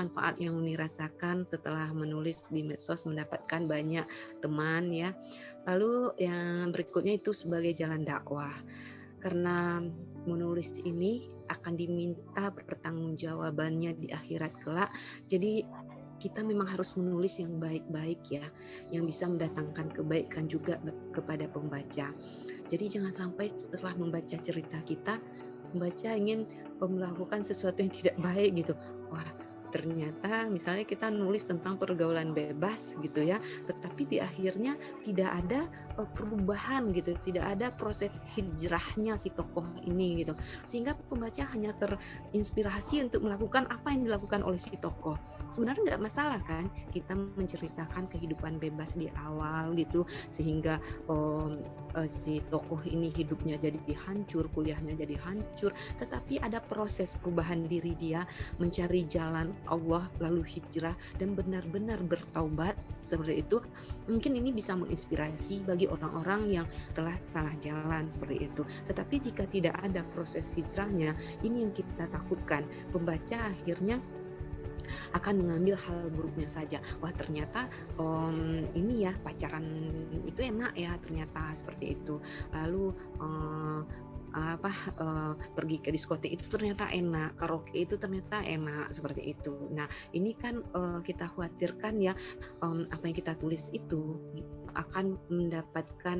manfaat yang Uni rasakan setelah menulis di medsos, mendapatkan banyak teman ya. Lalu yang berikutnya itu sebagai jalan dakwah. Karena menulis ini akan diminta pertanggungjawabannya di akhirat kelak. Jadi kita memang harus menulis yang baik-baik ya, yang bisa mendatangkan kebaikan juga kepada pembaca. Jadi jangan sampai setelah membaca cerita kita, pembaca ingin melakukan sesuatu yang tidak baik gitu. Wah, ternyata misalnya kita nulis tentang pergaulan bebas gitu ya, tetapi di akhirnya tidak ada perubahan gitu, tidak ada proses hijrahnya si tokoh ini gitu, sehingga pembaca hanya terinspirasi untuk melakukan apa yang dilakukan oleh si tokoh. Sebenarnya nggak masalah kan kita menceritakan kehidupan bebas di awal gitu, sehingga si tokoh ini hidupnya jadi hancur, kuliahnya jadi hancur, tetapi ada proses perubahan diri dia, mencari jalan Allah, lalu hijrah dan benar-benar bertaubat seperti itu. Mungkin ini bisa menginspirasi bagi orang-orang yang telah salah jalan seperti itu. Tetapi jika tidak ada proses hijrahnya, ini yang kita takutkan. Pembaca akhirnya akan mengambil hal buruknya saja. Wah, ternyata ini ya pacaran itu enak ya, ternyata seperti itu. Lalu pergi ke diskotik itu ternyata enak, karaoke itu ternyata enak, seperti itu. Nah, ini kan kita khawatirkan ya, apa yang kita tulis itu akan mendapatkan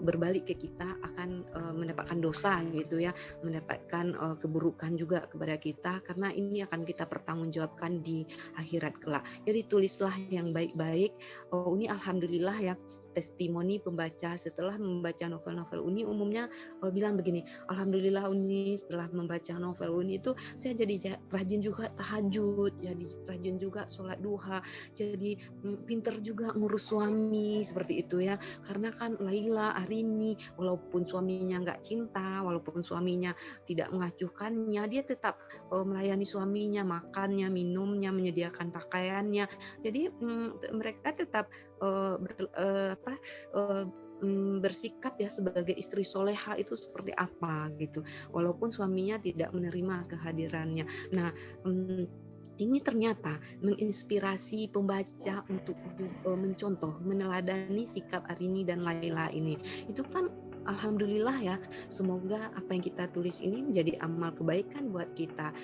berbalik ke kita, akan mendapatkan dosa gitu ya, mendapatkan keburukan juga kepada kita, karena ini akan kita pertanggungjawabkan di akhirat kelak. Jadi tulislah yang baik-baik. Uni alhamdulillah ya, testimoni pembaca setelah membaca novel-novel Uni umumnya bilang begini, alhamdulillah Uni setelah membaca novel Uni itu saya jadi rajin juga tahajud, jadi rajin juga sholat duha, jadi pinter juga ngurus suami seperti itu ya, karena kan Laila Arini walaupun suaminya nggak cinta, walaupun suaminya tidak mengacuhkannya, dia tetap melayani suaminya, makannya, minumnya, menyediakan pakaiannya. Jadi mereka tetap bersikap ya sebagai istri soleha itu seperti apa gitu, walaupun suaminya tidak menerima kehadirannya. Nah, ini ternyata menginspirasi pembaca untuk mencontoh, meneladani sikap Arini dan Laila ini. Itu kan alhamdulillah ya, semoga apa yang kita tulis ini menjadi amal kebaikan buat kita.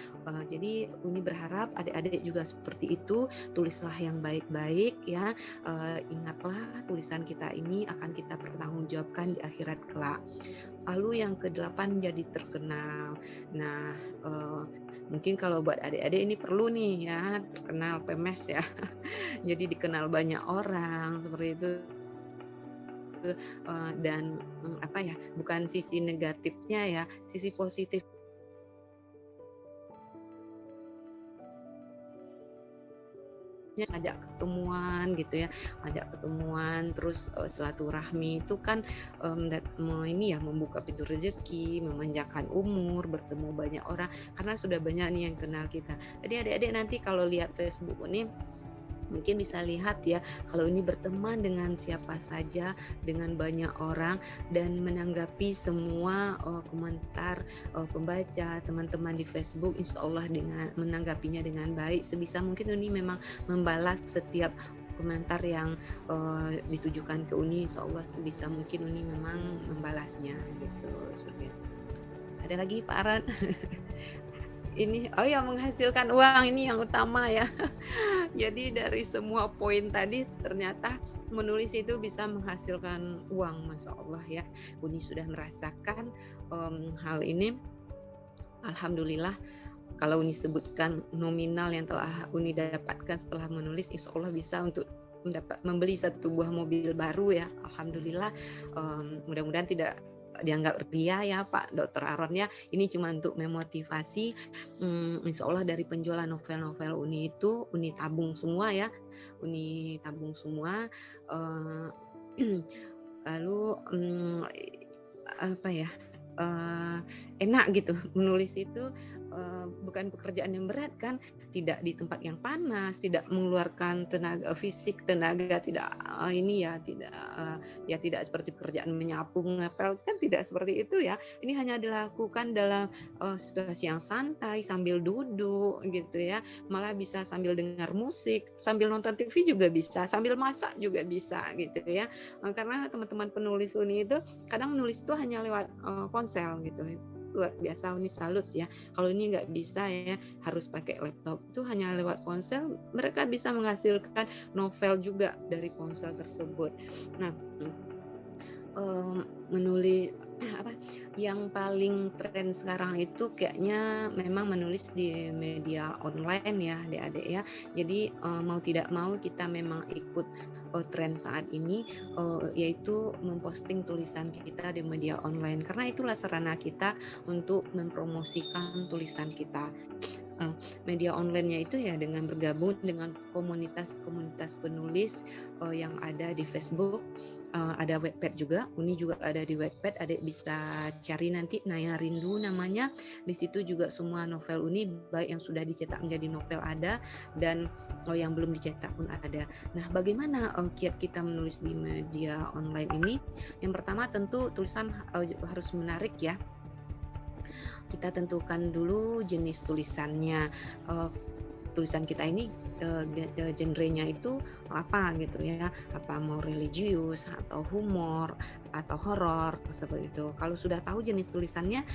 Jadi Uni berharap adik-adik juga seperti itu, tulislah yang baik-baik ya. Ingatlah tulisan kita ini akan kita pertanggungjawabkan di akhirat kelak. Lalu yang ke-8 jadi terkenal. Nah, mungkin kalau buat adik-adik ini perlu nih ya, terkenal PMS ya. Jadi dikenal banyak orang seperti itu. Dan bukan sisi negatifnya ya, sisi positif ajak ketemuan gitu ya, ajak ketemuan terus silaturahmi itu kan membuka pintu rezeki, memanjangkan umur, bertemu banyak orang karena sudah banyak nih yang kenal kita. Jadi adik-adik nanti kalau lihat Facebook ini mungkin bisa lihat ya, kalau ini berteman dengan siapa saja, dengan banyak orang, dan menanggapi semua komentar pembaca, teman-teman di Facebook, insya Allah dengan menanggapinya dengan baik. Sebisa mungkin Uni memang membalas setiap komentar yang ditujukan ke Uni, insya Allah sebisa mungkin Uni memang membalasnya gitu. Seperti itu. Ada lagi Pak Aran? Ini menghasilkan uang ini yang utama ya. Jadi dari semua poin tadi ternyata menulis itu bisa menghasilkan uang, Masya Allah ya. Uni sudah merasakan hal ini. Alhamdulillah, kalau Uni sebutkan nominal yang telah Uni dapatkan setelah menulis, insya Allah bisa untuk membeli satu buah mobil baru ya. Alhamdulillah, mudah-mudahan tidak dianggap ria ya Pak Dr. Aron ya. Ini cuma untuk memotivasi. Insya Allah dari penjualan novel-novel Uni itu Uni tabung semua ya, Uni tabung semua. Lalu enak gitu menulis itu, bukan pekerjaan yang berat kan, tidak di tempat yang panas, tidak mengeluarkan tenaga fisik, tenaga tidak ini ya, tidak ya tidak seperti pekerjaan menyapu, ngepel kan tidak seperti itu ya. Ini hanya dilakukan dalam situasi yang santai sambil duduk gitu ya. Malah bisa sambil dengar musik, sambil nonton TV juga bisa, sambil masak juga bisa gitu ya. Karena teman-teman penulis Uni itu kadang menulis itu hanya lewat ponsel gitu. Luar biasa Uni salut ya. Kalau ini nggak bisa ya, harus pakai laptop. Itu hanya lewat ponsel, mereka bisa menghasilkan novel juga dari ponsel tersebut. Nah, menulis apa yang paling tren sekarang itu kayaknya memang menulis di media online ya adik-adik ya. Jadi mau tidak mau kita memang ikut tren saat ini, yaitu memposting tulisan kita di media online karena itulah sarana kita untuk mempromosikan tulisan kita. Media online-nya itu ya dengan bergabung dengan komunitas-komunitas penulis yang ada di Facebook, ada Wattpad juga, Uni juga ada di Wattpad, adik bisa cari nanti Naya Rindu namanya. Di situ juga semua novel Uni baik yang sudah dicetak menjadi novel ada dan yang belum dicetak pun ada. Nah, bagaimana kiat kita menulis di media online ini? Yang pertama tentu tulisan harus menarik ya. Kita tentukan dulu jenis tulisannya. Tulisan kita ini genrenya itu apa gitu ya, apa mau religius atau humor atau horor seperti itu. Kalau sudah tahu jenis tulisannya,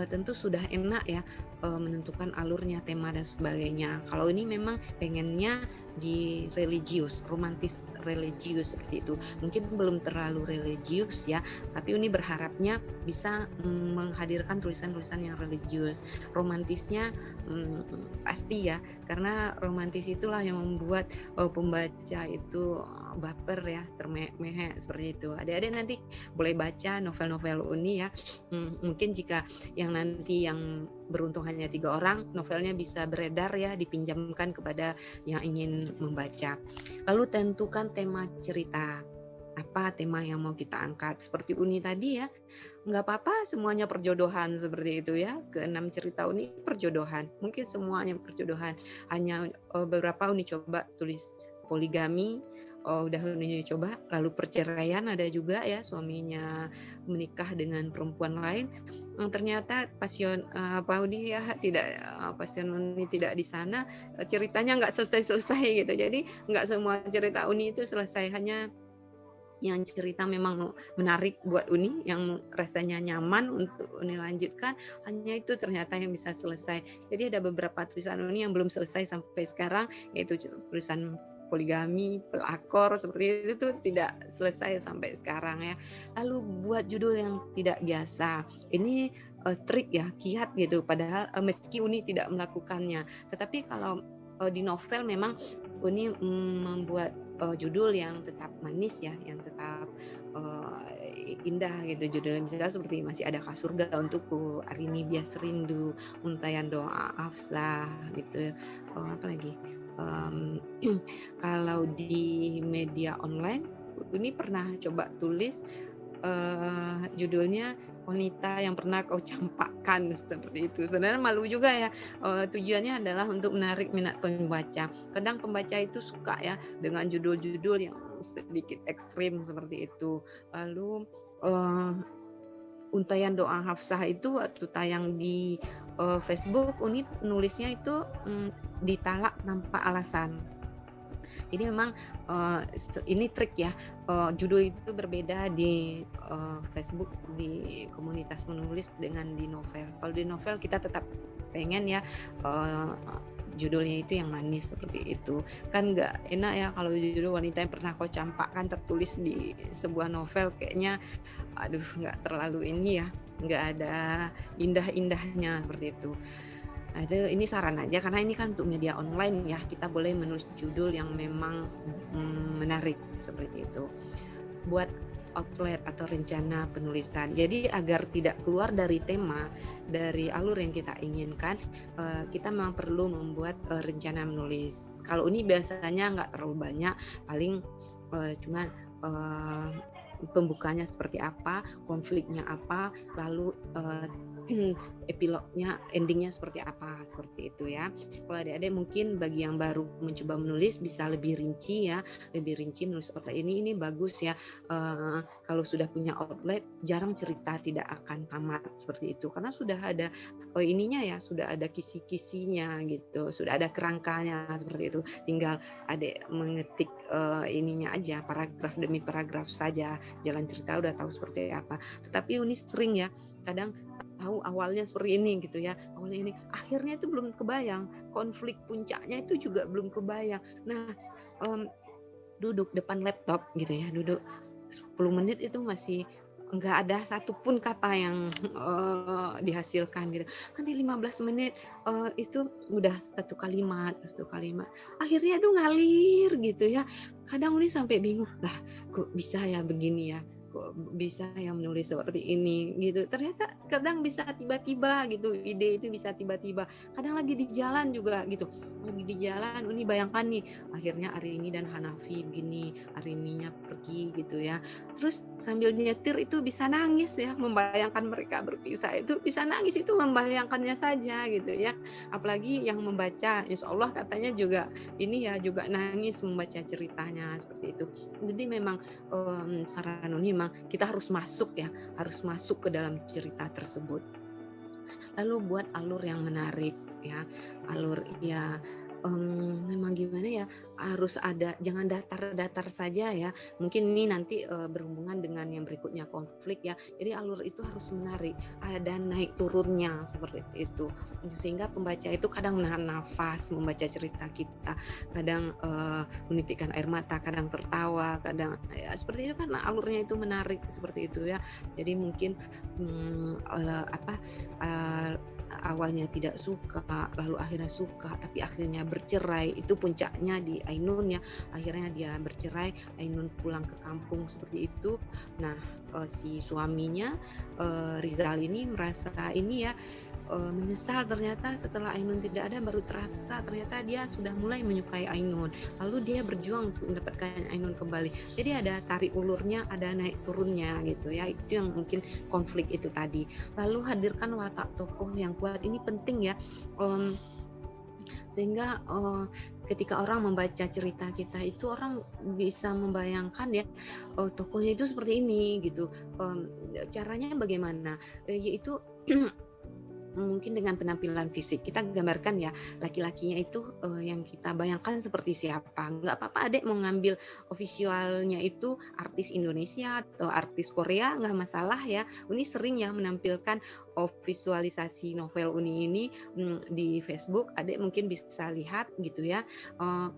tentu sudah enak ya menentukan alurnya, tema dan sebagainya. Kalau ini memang pengennya di religius, romantis religius seperti itu. Mungkin belum terlalu religius ya, tapi Uni berharapnya bisa menghadirkan tulisan-tulisan yang religius. Romantisnya pasti ya, karena romantis itulah yang membuat pembaca itu baper ya, termehek seperti itu. Adik-adik nanti boleh baca novel-novel Uni ya. Mungkin jika yang nanti yang beruntung hanya 3 orang, novelnya bisa beredar ya, dipinjamkan kepada yang ingin membaca. Lalu tentukan tema cerita. Apa tema yang mau kita angkat? Seperti Uni tadi ya, nggak apa-apa semuanya perjodohan seperti itu ya. Ke-6 cerita Uni perjodohan. Mungkin semuanya perjodohan. Hanya beberapa Uni coba tulis poligami, udah Uni coba. Lalu perceraian ada juga ya, suaminya menikah dengan perempuan lain. Ternyata pasion Uni ya tidak pasion Uni tidak di sana, ceritanya nggak selesai-selesai gitu. Jadi nggak semua cerita Uni itu selesai, hanya yang cerita memang menarik buat Uni, yang rasanya nyaman untuk Uni lanjutkan, hanya itu ternyata yang bisa selesai. Jadi ada beberapa tulisan Uni yang belum selesai sampai sekarang, yaitu tulisan poligami, pelakor seperti itu tuh tidak selesai sampai sekarang ya. Lalu buat judul yang tidak biasa. Ini trik ya, kiat gitu. Padahal meski Uni tidak melakukannya, tetapi kalau di novel memang Uni membuat judul yang tetap manis ya, yang tetap indah gitu judulnya, misalnya seperti Masih Adakah Surga Untukku, Arini Bias Rindu, Untayan Doa Hafsah gitu. Apa lagi? Kalau di media online, ini pernah coba tulis judulnya Wanita yang Pernah Kau Campakkan seperti itu. Sebenarnya malu juga ya. Tujuannya adalah untuk menarik minat pembaca. Kadang pembaca itu suka ya dengan judul-judul yang sedikit ekstrim seperti itu. Lalu Untayan Doa Hafsah itu waktu tayang di Facebook, Uni nulisnya itu ditalak tanpa alasan. Jadi memang ini trik ya, judul itu berbeda di Facebook, di komunitas menulis dengan di novel. Kalau di novel kita tetap pengen ya judulnya itu yang manis seperti itu. Kan nggak enak ya kalau judul Wanita Yang Pernah Kau Campakkan tertulis di sebuah novel, kayaknya aduh nggak terlalu ini ya, nggak ada indah-indahnya seperti itu. Ini saran aja karena ini kan untuk media online ya, kita boleh menulis judul yang memang menarik seperti itu. Buat outlet atau rencana penulisan. Jadi agar tidak keluar dari tema, dari alur yang kita inginkan, kita memang perlu membuat rencana menulis. Kalau ini biasanya nggak terlalu banyak, paling cuma pembukanya seperti apa, konfliknya apa, lalu epilognya, endingnya seperti apa, seperti itu ya. Kalau adik-adik mungkin bagi yang baru mencoba menulis bisa lebih rinci ya, lebih rinci menulis seperti ini bagus ya. Kalau sudah punya outlet, jarang cerita tidak akan tamat seperti itu, karena sudah ada ininya ya, sudah ada kisi-kisinya gitu, sudah ada kerangkanya seperti itu. Tinggal adik mengetik ininya aja, paragraf demi paragraf saja, jalan cerita udah tahu seperti apa. Tetapi Uni sering ya, kadang tahu awalnya seperti ini gitu ya, awalnya ini, akhirnya itu belum kebayang, konflik puncaknya itu juga belum kebayang. Nah, duduk depan laptop gitu ya, duduk 10 menit itu masih nggak ada satupun kata yang dihasilkan gitu. Nanti 15 menit itu udah satu kalimat. Akhirnya itu ngalir gitu ya. Kadang Uli sampai bingung, lah kok bisa ya begini ya? Kok bisa ya menulis seperti ini gitu. Ternyata kadang bisa tiba-tiba gitu, ide itu bisa tiba-tiba. Kadang lagi di jalan juga gitu. Lagi di jalan, Uni bayangkan nih, akhirnya Arini dan Hanafi begini, Arininya pergi gitu ya. Terus sambil nyetir itu bisa nangis ya, membayangkan mereka berpisah itu bisa nangis, itu membayangkannya saja gitu ya. Apalagi yang membaca, insya Allah katanya juga ini ya, juga nangis membaca ceritanya seperti itu. Jadi memang saran Uni memang kita harus masuk ya, harus masuk ke dalam cerita tersebut. Lalu buat alur yang menarik ya, alur ya memang gimana ya, harus ada, jangan datar-datar saja ya. Mungkin ini nanti berhubungan dengan yang berikutnya, konflik ya. Jadi alur itu harus menarik, ada naik turunnya seperti itu. Sehingga pembaca itu kadang menahan nafas membaca cerita kita, kadang menitikkan air mata, kadang tertawa, kadang ya seperti itu kan alurnya itu menarik seperti itu ya. Jadi mungkin awalnya tidak suka, lalu akhirnya suka, tapi akhirnya bercerai. Itu puncaknya di Ainun ya. Akhirnya dia bercerai, Ainun pulang ke kampung seperti itu. Nah, si suaminya Rizal ini merasa ini ya, menyesal, ternyata setelah Ainun tidak ada baru terasa ternyata dia sudah mulai menyukai Ainun. Lalu dia berjuang untuk mendapatkan Ainun kembali. Jadi ada tarik ulurnya, ada naik turunnya gitu ya. Itu yang mungkin konflik itu tadi. Lalu hadirkan watak tokoh yang kuat, ini penting ya. Sehingga ketika orang membaca cerita kita itu orang bisa membayangkan ya, tokohnya itu seperti ini gitu. Caranya bagaimana? Yaitu mungkin dengan penampilan fisik kita gambarkan ya, laki-lakinya itu yang kita bayangkan seperti siapa. Nggak apa-apa adek mau ngambil visualnya itu artis Indonesia atau artis Korea, nggak masalah ya. Uni sering ya menampilkan visualisasi novel Uni ini di Facebook, adek mungkin bisa lihat gitu ya.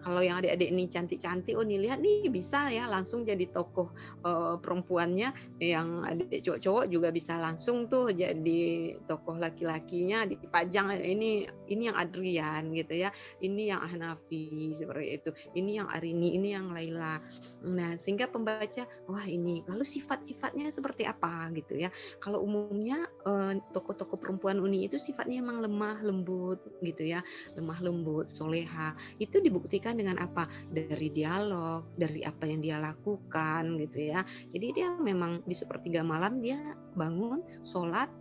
Kalau yang adik-adik ini cantik-cantik, Uni lihat nih bisa ya langsung jadi tokoh perempuannya, yang adik cowok-cowok juga bisa langsung tuh jadi tokoh laki-lakinya dipajang, ini yang Adrian gitu ya, ini yang Hanafi seperti itu, ini yang Arini, ini yang Laila. Nah, sehingga pembaca wah ini, lalu sifat-sifatnya seperti apa gitu ya. Kalau umumnya tokoh-tokoh perempuan Uni itu sifatnya emang lemah lembut gitu ya, lemah lembut, soleha. Itu dibuktikan dengan apa? Dari dialog, dari apa yang dia lakukan gitu ya. Jadi dia memang di sepertiga malam dia bangun, sholat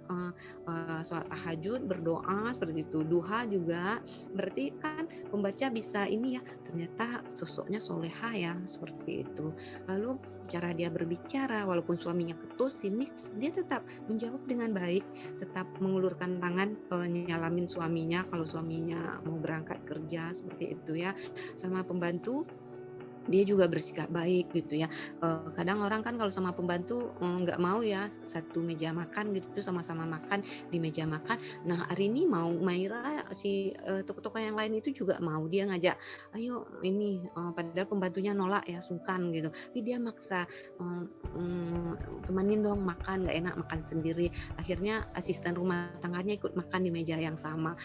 tahajud, berdoa seperti itu, duha juga. Berarti kan pembaca bisa ini ya, ternyata sosoknya soleha ya seperti itu. Lalu cara dia berbicara, walaupun suaminya ketus, sinis, dia tetap menjawab dengan baik, tetap mengulurkan tangan nyalamin suaminya kalau suaminya mau berangkat kerja seperti itu ya. Sama pembantu dia juga bersikap baik gitu ya. Kadang orang kan kalau sama pembantu nggak mau ya satu meja makan gitu, sama-sama makan di meja makan. Nah, hari ini mau Maira, si tokoh-tokoh yang lain itu juga mau, dia ngajak, ayo ini, padahal pembantunya nolak ya, sungkan gitu. Tapi dia maksa, temenin dong makan, nggak enak makan sendiri. Akhirnya asisten rumah tangganya ikut makan di meja yang sama.